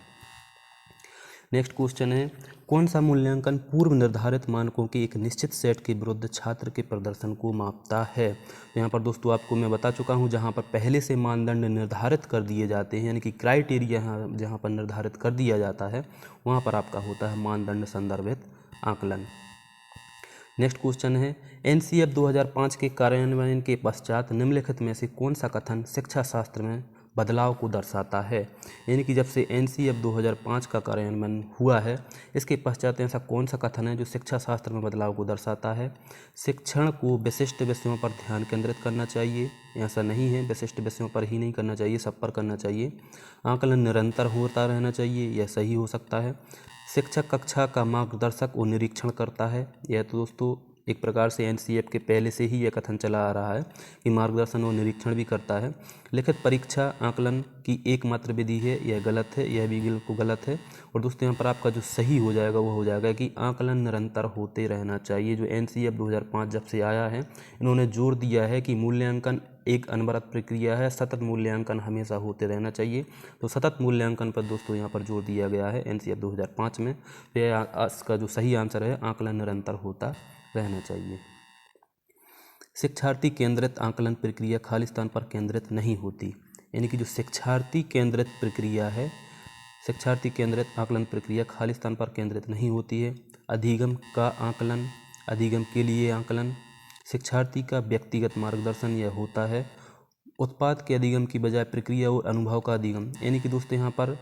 Speaker 1: नेक्स्ट क्वेश्चन है, कौन सा मूल्यांकन पूर्व निर्धारित मानकों के एक निश्चित सेट के विरुद्ध छात्र के प्रदर्शन को मापता है। तो यहाँ पर दोस्तों आपको मैं बता चुका हूँ, जहाँ पर पहले से मानदंड निर्धारित कर दिए जाते हैं, यानी कि क्राइटेरिया जहाँ पर निर्धारित कर दिया जाता है, वहाँ पर आपका होता है मानदंड संदर्भित आकलन। नेक्स्ट क्वेश्चन है, एनसीएफ 2005 के कार्यान्वयन के पश्चात निम्नलिखित में से कौन सा कथन शिक्षा शास्त्र में बदलाव को दर्शाता है। यानी कि जब से एनसीएफ 2005 का कार्यान्वयन हुआ है, इसके पश्चात ऐसा कौन सा कथन है जो शिक्षा शास्त्र में बदलाव को दर्शाता है। शिक्षण को विशिष्ट विषयों पर ध्यान केंद्रित करना चाहिए, ऐसा नहीं है, विशिष्ट विषयों पर ही नहीं करना चाहिए, सब पर करना चाहिए। आकलन निरंतर होता रहना चाहिए, यह सही हो सकता है। शिक्षक कक्षा का मार्गदर्शक और निरीक्षण करता है, यह तो दोस्तों एक प्रकार से एनसीएफ के पहले से ही यह कथन चला आ रहा है कि मार्गदर्शन और निरीक्षण भी करता है। लिखित परीक्षा आकलन की एकमात्र विधि है, यह गलत है, यह भी बिल्कुल गलत है। और दोस्तों यहाँ पर आपका जो सही हो जाएगा वो हो जाएगा कि आकलन निरंतर होते रहना चाहिए। जो एनसीएफ 2005 जब से आया है, इन्होंने जोर दिया है कि मूल्यांकन एक अनवरत प्रक्रिया है, सतत मूल्यांकन हमेशा होते रहना चाहिए। तो सतत मूल्यांकन पर दोस्तों यहाँ पर जोर दिया गया है एनसीएफ 2005 में। तो इसका जो सही आंसर है, आकलन निरंतर होता रहना चाहिए। शिक्षार्थी केंद्रित आकलन प्रक्रिया खाली स्थान पर केंद्रित नहीं होती। यानी कि जो शिक्षार्थी केंद्रित प्रक्रिया है, शिक्षार्थी केंद्रित आकलन प्रक्रिया खाली स्थान पर केंद्रित नहीं होती है। अधिगम का आकलन, अधिगम के लिए आकलन, शिक्षार्थी का व्यक्तिगत मार्गदर्शन यह होता है। उत्पाद के अधिगम की बजाय प्रक्रिया और अनुभव का अधिगम। यानी कि दोस्तों यहाँ पर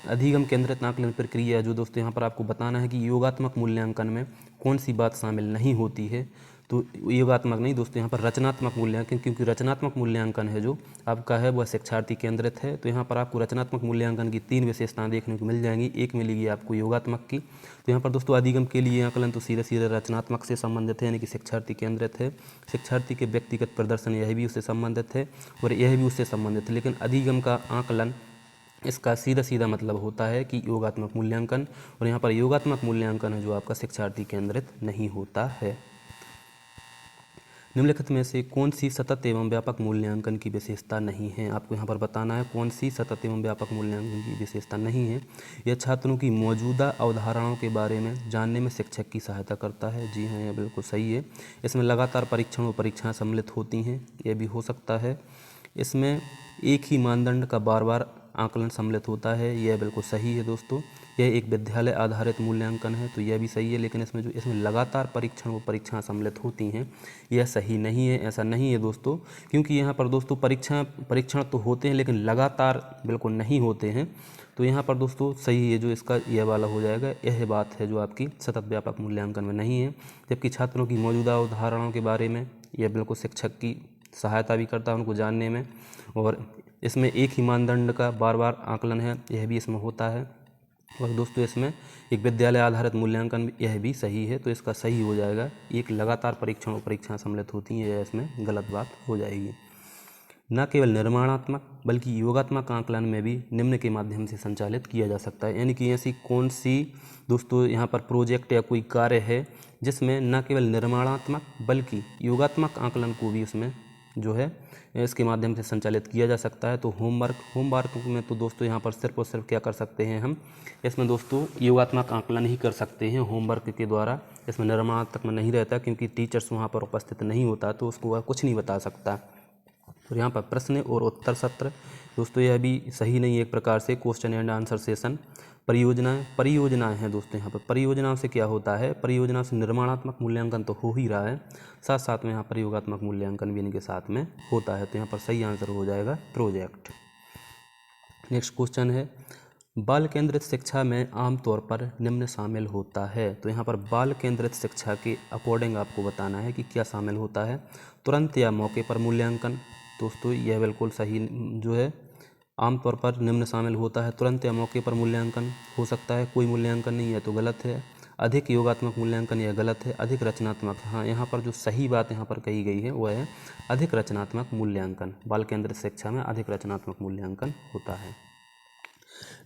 Speaker 1: अधिगम केंद्रित आकलन प्रक्रिया जो दोस्तों यहाँ पर आपको बताना है कि योगात्मक मूल्यांकन में कौन सी बात शामिल नहीं होती है। तो योगात्मक नहीं दोस्तों, यहाँ पर रचनात्मक मूल्यांकन, क्योंकि रचनात्मक मूल्यांकन है जो आपका है वह शिक्षार्थी केंद्रित है। तो यहाँ पर आपको रचनात्मक मूल्यांकन की 3 विशेषताएं देखने को मिल जाएंगी। एक मिलेगी आपको योगात्मक की। तो यहाँ पर दोस्तों अधिगम के लिए आकलन तो सीधे सीधे रचनात्मक से संबंधित है, यानी कि शिक्षार्थी केंद्रित है। शिक्षार्थी के व्यक्तिगत प्रदर्शन यह भी उससे संबंधित है और यह भी उससे संबंधित है। लेकिन अधिगम का आकलन, इसका सीधा सीधा मतलब होता है कि योगात्मक मूल्यांकन, और यहाँ पर योगात्मक मूल्यांकन है जो आपका शिक्षार्थी केंद्रित नहीं होता है। निम्नलिखित में से कौन सी सतत एवं व्यापक मूल्यांकन की विशेषता नहीं है। आपको यहाँ पर बताना है कौन सी सतत एवं व्यापक मूल्यांकन की विशेषता नहीं है। यह छात्रों की मौजूदा अवधारणाओं के बारे में जानने में शिक्षक की सहायता करता है। जी हाँ, यह बिल्कुल सही है। इसमें लगातार परीक्षण और परीक्षाएँ सम्मिलित होती हैं, यह भी हो सकता है। इसमें एक ही मानदंड का बार बार आकलन सम्मिलित होता है, यह बिल्कुल सही है दोस्तों। यह एक विद्यालय आधारित मूल्यांकन है, तो यह भी सही है। लेकिन इसमें लगातार परीक्षण व परीक्षाएं सम्मिलित होती हैं, यह सही नहीं है, ऐसा नहीं है दोस्तों। क्योंकि यहाँ पर दोस्तों परीक्षण तो होते हैं लेकिन लगातार बिल्कुल नहीं होते हैं। तो यहाँ पर दोस्तों सही है जो इसका यह वाला हो जाएगा, यह बात है जो आपकी सतत व्यापक मूल्यांकन में नहीं है। जबकि छात्रों की मौजूदा अवधारणाओं के बारे में यह बिल्कुल शिक्षक की सहायता भी करता है उनको जानने में। और इसमें एक ही मानदंड का बार बार आकलन है, यह भी इसमें होता है। और दोस्तों इसमें एक विद्यालय आधारित मूल्यांकन, यह भी सही है। तो इसका सही हो जाएगा, एक लगातार परीक्षण और परीक्षाएं सम्मिलित होती हैं, यह इसमें गलत बात हो जाएगी। न केवल निर्माणात्मक बल्कि योगात्मक आकलन में भी निम्न के माध्यम से संचालित किया जा सकता है। यानी कि ऐसी कौन सी दोस्तों यहाँ पर प्रोजेक्ट या कोई कार्य है जिसमें न केवल निर्माणात्मक बल्कि योगात्मक आकलन को भी उसमें जो है इसके माध्यम से संचालित किया जा सकता है। तो होमवर्क में तो दोस्तों यहाँ पर सिर्फ और सिर्फ क्या कर सकते हैं हम, इसमें दोस्तों योगात्मक आकलन ही कर सकते हैं होमवर्क के द्वारा। इसमें निर्माणात्मक में नहीं रहता, क्योंकि टीचर्स वहाँ पर उपस्थित नहीं होता, तो उसको वह कुछ नहीं बता सकता। और यहाँ पर प्रश्न और उत्तर सत्र दोस्तों यह भी सही नहीं है, एक प्रकार से क्वेश्चन एंड आंसर सेशन। परियोजनाएं हैं दोस्तों, यहाँ पर परियोजनाओं से क्या होता है, परियोजनाओं से निर्माणात्मक मूल्यांकन तो हो ही रहा है, साथ साथ में यहाँ पर योगात्मक मूल्यांकन भी इनके साथ में होता है। तो यहाँ पर सही आंसर हो जाएगा प्रोजेक्ट। नेक्स्ट क्वेश्चन है, बाल केंद्रित शिक्षा में आमतौर पर निम्न शामिल होता है। तो यहाँ पर बाल केंद्रित शिक्षा के अकॉर्डिंग आपको बताना है कि क्या शामिल होता है। तुरंत या मौके पर मूल्यांकन, दोस्तों यह बिल्कुल सही जो है, आमतौर पर निम्न शामिल होता है। तुरंत या मौके पर मूल्यांकन हो सकता है, कोई मूल्यांकन नहीं है तो गलत है। अधिक योगात्मक मूल्यांकन यह गलत है। अधिक रचनात्मक, हाँ यहाँ पर जो सही बात यहाँ पर कही गई है वह है अधिक रचनात्मक मूल्यांकन। बाल केंद्रित शिक्षा में अधिक रचनात्मक मूल्यांकन होता है।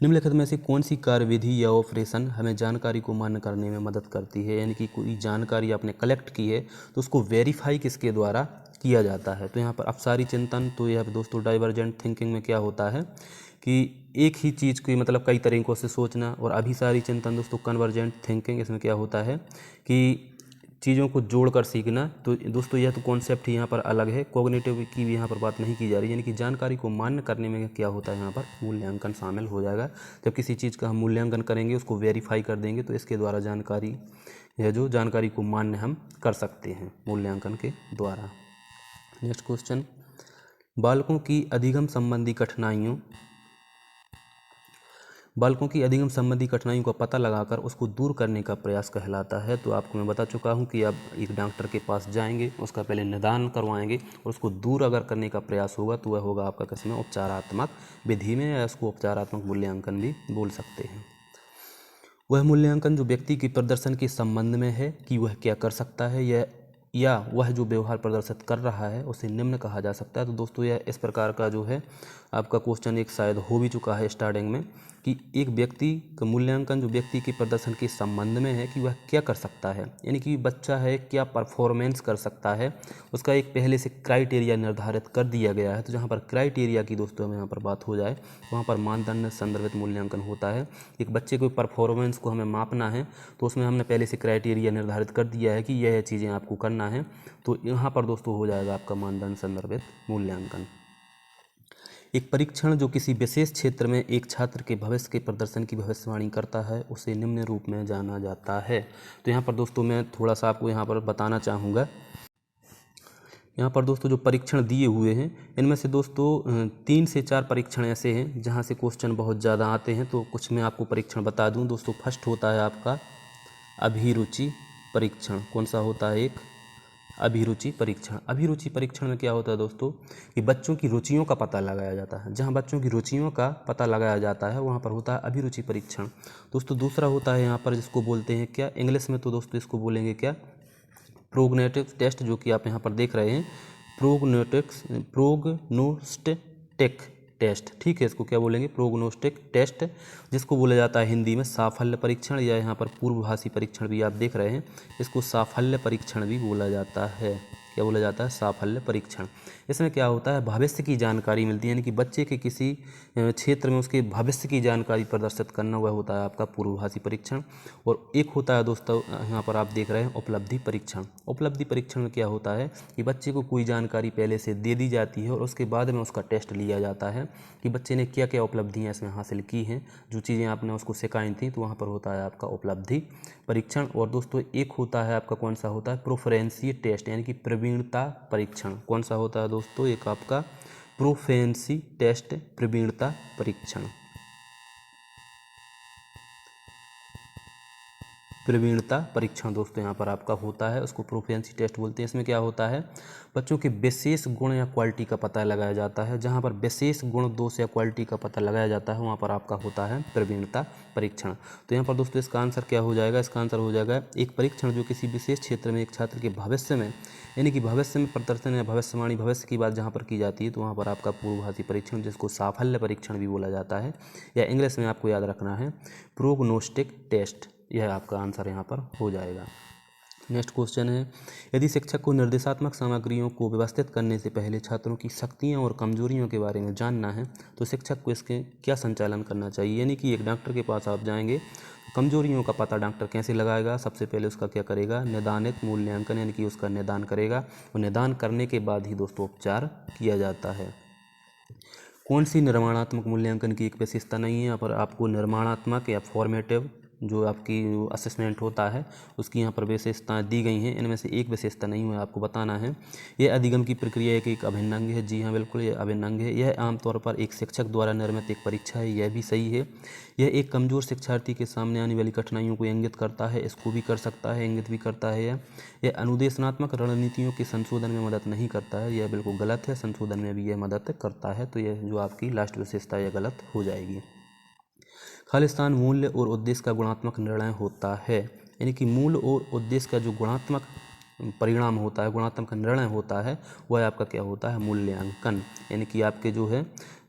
Speaker 1: निम्नलिखित में से कौन सी कार्यविधि या ऑपरेशन हमें जानकारी को मान्य करने में मदद करती है। यानी कि कोई जानकारी आपने कलेक्ट की है तो उसको वेरीफाई किसके द्वारा किया जाता है। तो यहाँ पर अपसारी चिंतन, तो यह दोस्तों डाइवर्जेंट थिंकिंग में क्या होता है कि एक ही चीज़ की मतलब कई तरीक़ों से सोचना। और अभिसारी चिंतन दोस्तों कन्वर्जेंट थिंकिंग, इसमें क्या होता है कि चीज़ों को जोड़कर सीखना। तो दोस्तों यह तो कॉन्सेप्ट ही यहाँ पर अलग है, कॉग्निटिव की भी यहाँ पर बात नहीं की जा रही, यानी कि जानकारी को मान्य करने में क्या होता है यहाँ पर मूल्यांकन शामिल हो जाएगा। जब किसी चीज़ का हम मूल्यांकन करेंगे, उसको वेरीफाई कर देंगे, तो इसके द्वारा जानकारी यह जो जानकारी को मान्य हम कर सकते हैं मूल्यांकन के द्वारा। नेक्स्ट क्वेश्चन, बालकों की अधिगम संबंधी कठिनाइयों का पता लगाकर उसको दूर करने का प्रयास कहलाता है। तो आपको मैं बता चुका हूँ कि आप एक डॉक्टर के पास जाएंगे, उसका पहले निदान करवाएंगे और उसको दूर अगर करने का प्रयास होगा तो वह होगा आपका किसमें, उपचारात्मक विधि में, या उसको उपचारात्मक मूल्यांकन भी बोल सकते हैं। वह मूल्यांकन जो व्यक्ति के प्रदर्शन के संबंध में है कि वह क्या कर सकता है या वह जो व्यवहार प्रदर्शित कर रहा है उसे निम्न कहा जा सकता है। तो दोस्तों यह इस प्रकार का जो है आपका क्वेश्चन एक शायद हो भी चुका है स्टार्टिंग में, कि एक व्यक्ति का मूल्यांकन जो व्यक्ति के प्रदर्शन के संबंध में है कि वह क्या कर सकता है, यानी कि बच्चा है क्या परफॉर्मेंस कर सकता है, उसका एक पहले से क्राइटेरिया निर्धारित कर दिया गया है। तो जहाँ पर क्राइटेरिया की दोस्तों हमें यहाँ पर बात हो जाए, वहाँ पर मानदंड संदर्भित मूल्यांकन होता है। एक बच्चे को परफॉर्मेंस को हमें मापना है, तो उसमें हमने पहले से क्राइटेरिया निर्धारित कर दिया है कि यह चीज़ें आपको करना है। तो यहाँ पर दोस्तों हो जाएगा आपका मानदंड संदर्भित मूल्यांकन। एक परीक्षण जो किसी विशेष क्षेत्र में एक छात्र के भविष्य के प्रदर्शन की भविष्यवाणी करता है उसे निम्न रूप में जाना जाता है। तो यहाँ पर दोस्तों मैं थोड़ा सा आपको यहाँ पर बताना चाहूँगा। यहाँ पर दोस्तों जो परीक्षण दिए हुए हैं इनमें से दोस्तों 3 से 4 परीक्षण ऐसे हैं जहाँ से क्वेश्चन बहुत ज़्यादा आते हैं। तो कुछ मैं आपको परीक्षण बता दूँ दोस्तों। फर्स्ट होता है आपका अभिरुचि परीक्षण। कौन सा होता है, एक अभिरुचि परीक्षण। अभिरुचि परीक्षण में क्या होता है दोस्तों कि बच्चों की रुचियों का पता लगाया जाता है। जहाँ बच्चों की रुचियों का पता लगाया जाता है वहाँ पर होता है अभिरुचि परीक्षण। दोस्तों दूसरा होता है यहाँ पर जिसको बोलते हैं क्या, इंग्लिश में तो दोस्तों इसको बोलेंगे क्या, प्रोग्नोस्टिक टेस्ट, जो कि आप यहाँ पर देख रहे हैं प्रोग्नोस्टिक टेस्ट। ठीक है, इसको क्या बोलेंगे, प्रोग्नोस्टिक टेस्ट, जिसको बोला जाता है हिंदी में साफल्य परीक्षण, या यहाँ पर पूर्वभाषी परीक्षण भी आप देख रहे हैं, इसको साफल्य परीक्षण भी बोला जाता है। क्या बोला जाता है, साफल्य परीक्षण। इसमें क्या होता है, भविष्य की जानकारी मिलती है, यानी कि बच्चे के किसी क्षेत्र में उसके भविष्य की जानकारी प्रदर्शित करना, वह होता है आपका पूर्वभाषी परीक्षण। और एक होता है दोस्तों यहाँ पर आप देख रहे हैं उपलब्धि परीक्षण। उपलब्धि परीक्षण में क्या होता है कि बच्चे को कोई जानकारी पहले से दे दी जाती है और उसके बाद में उसका टेस्ट लिया जाता है कि बच्चे ने क्या क्या उपलब्धियाँ इसमें हासिल की हैं, जो चीज़ें आपने उसको सिखाई थी। तो वहाँ पर होता है आपका उपलब्धि परीक्षण। और दोस्तों एक होता है आपका, कौन सा होता है, प्रोफिशिएंसी टेस्ट, यानी कि प्रवीणता परीक्षण। कौन सा होता है दोस्तों, एक आपका प्रोफिशिएंसी टेस्ट, प्रवीणता परीक्षण। प्रवीणता परीक्षण दोस्तों यहाँ पर आपका होता है, उसको प्रोफिशिएंसी टेस्ट बोलते हैं। इसमें क्या होता है, बच्चों के विशेष गुण या क्वालिटी का पता लगाया जाता है। जहाँ पर विशेष गुण दोष या क्वालिटी का पता लगाया जाता है वहाँ पर आपका होता है प्रवीणता परीक्षण। तो यहाँ पर दोस्तों इसका आंसर क्या हो जाएगा, इसका आंसर हो जाएगा एक परीक्षण जो किसी विशेष क्षेत्र में एक छात्र के भविष्य में, यानी कि भविष्य में प्रदर्शन या भविष्यवाणी, भविष्य की बात जहाँ पर की जाती है, तो वहाँ पर आपका पूर्वभाषी परीक्षण, जिसको साफल्य परीक्षण भी बोला जाता है, या इंग्लिश में आपको याद रखना है प्रोग्नोस्टिक टेस्ट। यह आपका आंसर यहाँ पर हो जाएगा। नेक्स्ट क्वेश्चन है, यदि शिक्षक को निर्देशात्मक सामग्रियों को व्यवस्थित करने से पहले छात्रों की शक्तियाँ और कमजोरियों के बारे में जानना है तो शिक्षक को इसके क्या संचालन करना चाहिए। यानी कि एक डॉक्टर के पास आप जाएंगे, कमजोरियों का पता डॉक्टर कैसे लगाएगा, सबसे पहले उसका क्या करेगा, निदानित मूल्यांकन, यानी कि उसका निदान करेगा, और निदान करने के बाद ही दोस्तों उपचार किया जाता है। कौन सी निर्माणात्मक मूल्यांकन की एक विशेषता नहीं है, यहाँ पर आपको निर्माणात्मक या फॉर्मेटिव जो आपकी असेसमेंट होता है उसकी यहाँ पर विशेषताएं दी गई हैं। इनमें से एक विशेषता नहीं है, आपको बताना है। यह अधिगम की प्रक्रिया के एक अभिन्न अंग है। जी हाँ बिल्कुल, यह अभिन्न अंग है। यह आमतौर पर एक शिक्षक द्वारा निर्मित एक परीक्षा है, यह भी सही है। यह एक कमजोर शिक्षार्थी के सामने आने वाली कठिनाइयों को इंगित करता है, इसको भी कर सकता है, इंगित भी करता है। यह अनुदेशनात्मक रणनीतियों के संशोधन में मदद नहीं करता है, यह बिल्कुल गलत है। संशोधन में भी यह मदद करता है। तो यह जो आपकी लास्ट विशेषता यह गलत हो जाएगी। खालिस्तान मूल्य और उद्देश्य का गुणात्मक निर्णय होता है, यानी कि मूल और उद्देश्य का जो गुणात्मक परिणाम होता है, गुणात्मक निर्णय होता है, वह आपका क्या होता है, मूल्यांकन। यानी कि आपके जो है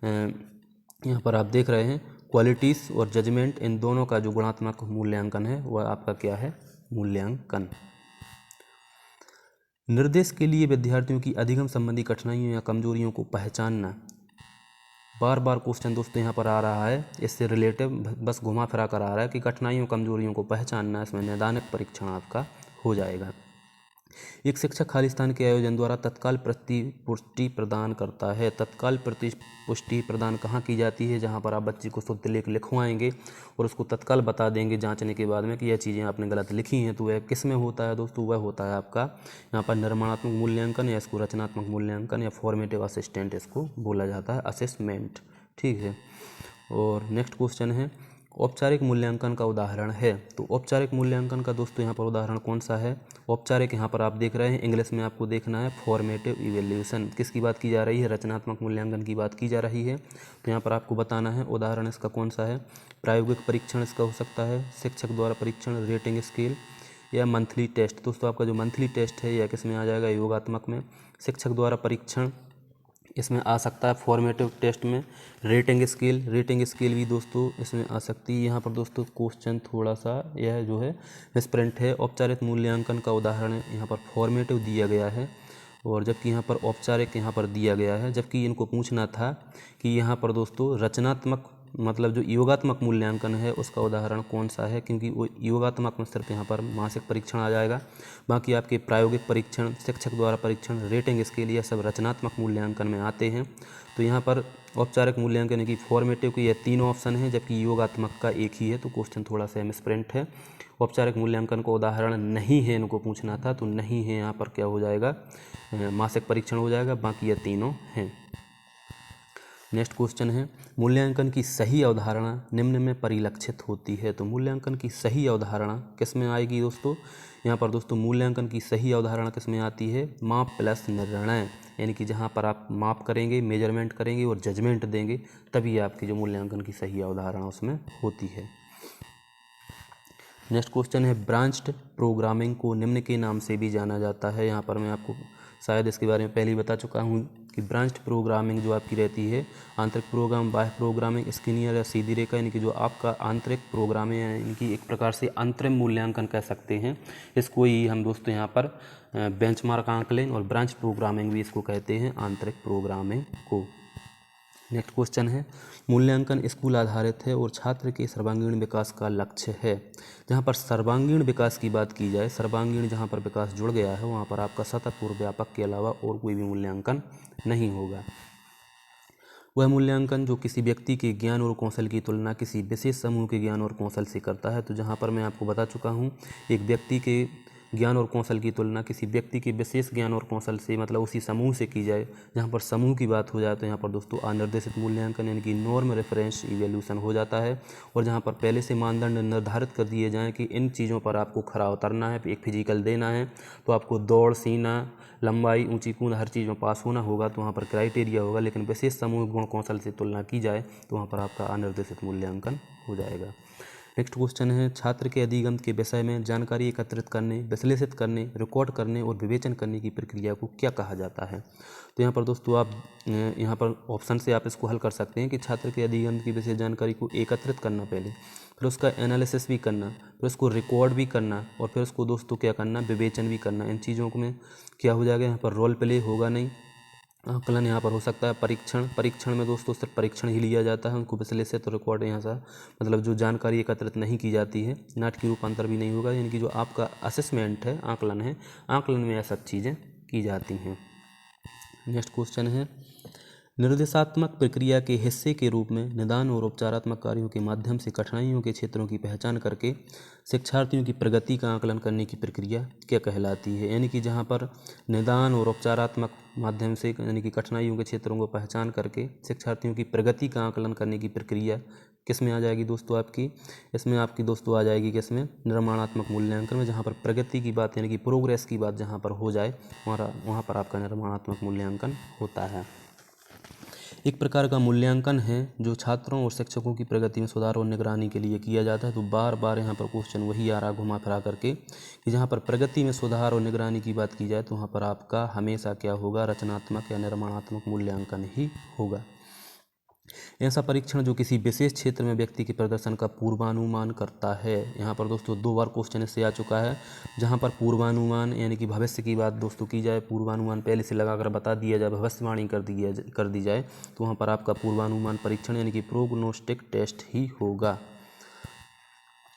Speaker 1: यहाँ पर आप देख रहे हैं क्वालिटीज़ और जजमेंट, इन दोनों का जो गुणात्मक मूल्यांकन है वह आपका क्या है, मूल्यांकन। निर्देश के लिए विद्यार्थियों की अधिगम संबंधी कठिनाइयों या कमजोरियों को पहचानना बार बार क्वेश्चन दोस्तों यहाँ पर आ रहा है, इससे रिलेटिव बस घुमा फिरा कर आ रहा है कि कठिनाइयों कमजोरियों को पहचानना, इसमें नैदानिक परीक्षण आपका हो जाएगा। एक शिक्षक खाली स्थान के आयोजन द्वारा तत्काल प्रतिपुष्टि प्रदान करता है। तत्काल प्रतिपुष्टि प्रदान कहाँ की जाती है? जहाँ पर आप बच्चे को शुद्ध लेख लिखवाएंगे और उसको तत्काल बता देंगे जांचने के बाद में कि यह चीज़ें आपने गलत लिखी हैं, तो वह किस में होता है दोस्तों? वह होता है आपका यहाँ पर निर्माणात्मक मूल्यांकन, या इसको रचनात्मक मूल्यांकन या फॉर्मेटिव असिस्टेंट इसको बोला जाता है, असेसमेंट। ठीक है। और नेक्स्ट क्वेश्चन है, औपचारिक मूल्यांकन का उदाहरण है। तो औपचारिक मूल्यांकन का दोस्तों यहाँ पर उदाहरण कौन सा है? औपचारिक यहाँ पर आप देख रहे हैं, इंग्लिश में आपको देखना है फॉर्मेटिव इवेल्यूशन। किसकी बात की जा रही है? रचनात्मक मूल्यांकन की बात की जा रही है। तो यहाँ पर आपको बताना है उदाहरण इसका कौन सा है। प्रायोगिक परीक्षण इसका हो सकता है, शिक्षक द्वारा परीक्षण, रेटिंग स्केल, या मंथली टेस्ट। दोस्तों आपका जो मंथली टेस्ट है यह किस में आ जाएगा? योगात्मक में। शिक्षक द्वारा परीक्षण इसमें आ सकता है फॉर्मेटिव टेस्ट में। रेटिंग स्केल भी दोस्तों इसमें आ सकती है। यहाँ पर दोस्तों क्वेश्चन थोड़ा सा यह जो है मिसप्रिंट है। औपचारिक मूल्यांकन का उदाहरण यहाँ पर फॉर्मेटिव दिया गया है, और जबकि यहाँ पर औपचारिक यहाँ पर दिया गया है, जबकि इनको पूछना था कि यहाँ पर दोस्तों रचनात्मक मतलब जो योगात्मक मूल्यांकन है उसका उदाहरण कौन सा है, क्योंकि वो योगात्मक में सिर्फ यहाँ पर मासिक परीक्षण आ जाएगा। बाकी आपके प्रायोगिक परीक्षण, शिक्षक द्वारा परीक्षण, रेटिंग स्केल, यह सब रचनात्मक मूल्यांकन में आते हैं। तो यहाँ पर औपचारिक मूल्यांकन यानी कि फॉर्मेटिव के ये तीन ऑप्शन हैं, जबकि योगात्मक का एक ही है, तो क्वेश्चन थोड़ा सा मिसप्रिंट है। औपचारिक मूल्यांकन का उदाहरण नहीं है, इनको पूछना था, तो नहीं है यहाँ पर क्या हो जाएगा? मासिक परीक्षण हो जाएगा। बाकी ये तीनों हैं। नेक्स्ट क्वेश्चन है, मूल्यांकन की सही अवधारणा निम्न में परिलक्षित होती है। तो मूल्यांकन की सही अवधारणा किस में आएगी दोस्तों? यहाँ पर दोस्तों मूल्यांकन की सही अवधारणा किस में आती है? माप प्लस निर्णय, यानी कि जहाँ पर आप माप करेंगे, मेजरमेंट करेंगे और जजमेंट देंगे, तभी आपकी जो मूल्यांकन की सही अवधारणा उसमें होती है। नेक्स्ट क्वेश्चन है, ब्रांच्ड प्रोग्रामिंग को निम्न के नाम से भी जाना जाता है। यहाँ पर मैं आपको शायद इसके बारे में पहले ही बता चुका हूँ कि ब्रांच्ड प्रोग्रामिंग जो आपकी रहती है, आंतरिक प्रोग्राम, बाह्य प्रोग्रामिंग, स्कीनियर या सीधी रेखा, यानी कि जो आपका आंतरिक प्रोग्राम है, यानी कि एक प्रकार से अंतरिम मूल्यांकन कह सकते हैं इसको ही हम दोस्तों यहाँ पर बेंचमार्क आंकलन और ब्रांच प्रोग्रामिंग भी इसको कहते हैं, आंतरिक प्रोग्रामिंग को। नेक्स्ट क्वेश्चन है, मूल्यांकन स्कूल आधारित है और छात्र के सर्वांगीण विकास का लक्ष्य है। जहाँ पर सर्वांगीण विकास की बात की जाए, सर्वांगीण जहाँ पर विकास जुड़ गया है वहाँ पर आपका सतत पूर्व व्यापक के अलावा और कोई भी मूल्यांकन नहीं होगा। वह मूल्यांकन जो किसी व्यक्ति के ज्ञान और कौशल की तुलना किसी विशेष समूह के ज्ञान और कौशल से करता है। तो जहाँ पर मैं आपको बता चुका हूँ, एक व्यक्ति के ज्ञान और कौशल की तुलना किसी व्यक्ति के विशेष ज्ञान और कौशल से, मतलब उसी समूह से की जाए। जहाँ पर समूह की बात हो जाए तो यहाँ पर दोस्तों अनिर्देशित मूल्यांकन यानी कि नॉर्म रेफरेंस इवैल्यूएशन हो जाता है। और जहाँ पर पहले से मानदंड निर्धारित कर दिए जाएँ कि इन चीज़ों पर आपको खरा उतरना है, एक फिजिकल देना है तो आपको दौड़, सीना, लंबाई, ऊंची कूद हर चीज़ में पास होना होगा, तो वहाँ पर क्राइटेरिया होगा। लेकिन विशेष समूह गुण कौशल से तुलना की जाए तो वहाँ पर आपका अनिर्देशित मूल्यांकन हो जाएगा। नेक्स्ट क्वेश्चन है, छात्र के अधिगम के विषय में जानकारी एकत्रित करने, विश्लेषित करने, रिकॉर्ड करने और विवेचन करने की प्रक्रिया को क्या कहा जाता है? तो यहाँ पर दोस्तों आप यहाँ पर ऑप्शन से आप इसको हल कर सकते हैं कि छात्र के अधिगम की विशेष जानकारी को एकत्रित करना पहले, फिर उसका एनालिसिस भी करना, फिर उसको रिकॉर्ड भी करना, और फिर उसको दोस्तों क्या करना? विवेचन भी करना। इन चीज़ों में क्या हो जाएगा? यहाँ पर रोल प्ले होगा नहीं। आकलन यहाँ पर हो सकता है परीक्षण में दोस्तों सिर्फ परीक्षण ही लिया जाता है, उनको विश्लेषित तो रिकॉर्ड यहाँ से मतलब जो जानकारी एकत्रित नहीं की जाती है। नाटकीय रूपांतर भी नहीं होगा, यानी कि जो आपका असेसमेंट है, आकलन है, आकलन में यह सब चीज़ें की जाती हैं। नेक्स्ट क्वेश्चन है, निर्देशात्मक प्रक्रिया के हिस्से के रूप में निदान और उपचारात्मक कार्यों के माध्यम से कठिनाइयों के क्षेत्रों की पहचान करके शिक्षार्थियों की प्रगति का आकलन करने की प्रक्रिया क्या कहलाती है? यानी कि जहाँ पर निदान और उपचारात्मक माध्यम से यानी कि कठिनाइयों के क्षेत्रों को पहचान करके शिक्षार्थियों की प्रगति का आकलन करने की प्रक्रिया किस में आ जाएगी दोस्तों? आपकी इसमें आपकी दोस्तों आ जाएगी किस में? निर्माणात्मक मूल्यांकन में। जहाँ पर प्रगति की बात यानी कि प्रोग्रेस की बात जहाँ पर हो जाए वहाँ पर आपका निर्माणात्मक मूल्यांकन होता है। एक प्रकार का मूल्यांकन है जो छात्रों और शिक्षकों की प्रगति में सुधार और निगरानी के लिए किया जाता है। तो बार बार यहाँ पर क्वेश्चन वही आ रहा घुमा फिरा करके कि जहाँ पर प्रगति में सुधार और निगरानी की बात की जाए तो वहाँ पर आपका हमेशा क्या होगा? रचनात्मक या निर्माणात्मक मूल्यांकन ही होगा। ऐसा परीक्षण जो किसी विशेष क्षेत्र में व्यक्ति के प्रदर्शन का पूर्वानुमान करता है। यहाँ पर दोस्तों 2 बार क्वेश्चन इससे आ चुका है, जहाँ पर पूर्वानुमान यानी कि भविष्य की बात दोस्तों की जाए, पूर्वानुमान पहले से लगाकर बता दिया जाए, भविष्यवाणी कर दी जाए, तो वहाँ पर आपका पूर्वानुमान परीक्षण यानी कि प्रोग्नोस्टिक टेस्ट ही होगा।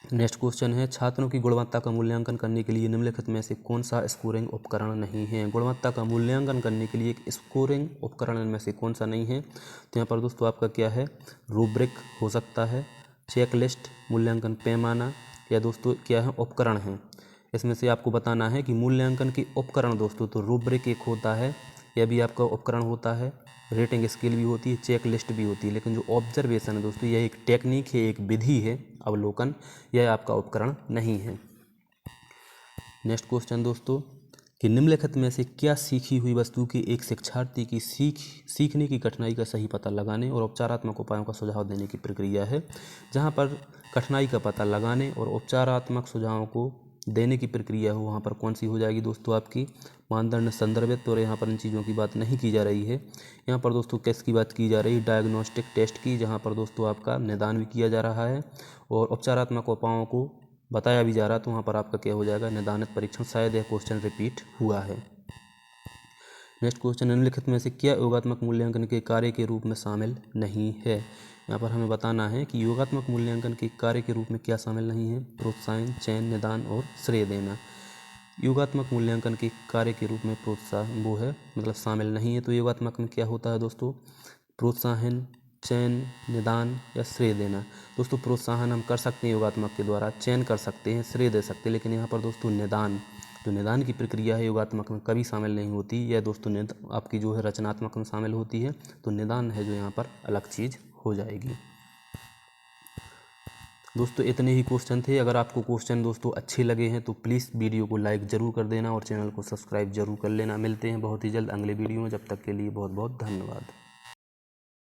Speaker 1: नेक्स्ट क्वेश्चन है, छात्रों की गुणवत्ता का मूल्यांकन करने के लिए निम्नलिखित में से कौन सा स्कोरिंग उपकरण नहीं है। गुणवत्ता का मूल्यांकन करने के लिए एक स्कोरिंग उपकरण में से कौन सा नहीं है। तो यहाँ पर दोस्तों आपका क्या है, रूब्रिक हो सकता है, चेकलिस्ट, मूल्यांकन पैमाना, या दोस्तों क्या है, उपकरण है। इसमें से आपको बताना है कि मूल्यांकन के उपकरण दोस्तों, तो रूब्रिक एक होता है, यह भी आपका उपकरण होता है, रेटिंग स्केल भी होती है, चेक लिस्ट भी होती है, लेकिन जो ऑब्जर्वेशन है दोस्तों, यह एक टेक्निक है, एक विधि है, अवलोकन, यह आपका उपकरण नहीं है। नेक्स्ट क्वेश्चन दोस्तों, कि निम्नलिखित में से क्या सीखी हुई वस्तु की एक शिक्षार्थी की सीखने की कठिनाई का सही पता लगाने और उपचारात्मक उपायों का सुझाव देने की प्रक्रिया है। जहाँ पर कठिनाई का पता लगाने और उपचारात्मक सुझावों को देने की प्रक्रिया हो, वहाँ पर कौन सी हो जाएगी दोस्तों, आपकी मानदंड संदर्भित। और यहाँ पर इन चीज़ों की बात नहीं की जा रही है। यहाँ पर दोस्तों किसकी बात की जा रही है, डायग्नोस्टिक टेस्ट की, जहाँ पर दोस्तों आपका निदान भी किया जा रहा है और उपचारात्मक उपायों को बताया भी जा रहा है। तो वहाँ पर आपका क्या हो जाएगा, निदानित परीक्षण। शायद यह क्वेश्चन रिपीट हुआ है। नेक्स्ट क्वेश्चन, निम्नलिखित में से क्या योगात्मक मूल्यांकन के कार्य के रूप में शामिल नहीं है। यहाँ पर हमें बताना है कि योगात्मक मूल्यांकन के कार्य के रूप में क्या शामिल नहीं है। प्रोत्साहन, चयन, निदान और श्रेय देना। योगात्मक मूल्यांकन के कार्य के रूप में प्रोत्साहन वो है, मतलब शामिल नहीं है। तो योगात्मक में क्या होता है दोस्तों, प्रोत्साहन, चयन, निदान या श्रेय देना। दोस्तों प्रोत्साहन हम कर सकते हैं योगात्मक के द्वारा, चयन कर सकते हैं, श्रेय दे सकते हैं, लेकिन यहाँ पर दोस्तों निदान, जो निदान की प्रक्रिया है योगात्मक में कभी शामिल नहीं होती। यह दोस्तों आपकी जो है रचनात्मक में शामिल होती है। तो निदान है जो यहाँ पर अलग चीज़ हो जाएगी। दोस्तों इतने ही क्वेश्चन थे। अगर आपको क्वेश्चन दोस्तों अच्छे लगे हैं तो प्लीज़ वीडियो को लाइक ज़रूर कर देना और चैनल को सब्सक्राइब जरूर कर लेना। मिलते हैं बहुत ही जल्द अगले वीडियो में, जब तक के लिए बहुत बहुत धन्यवाद।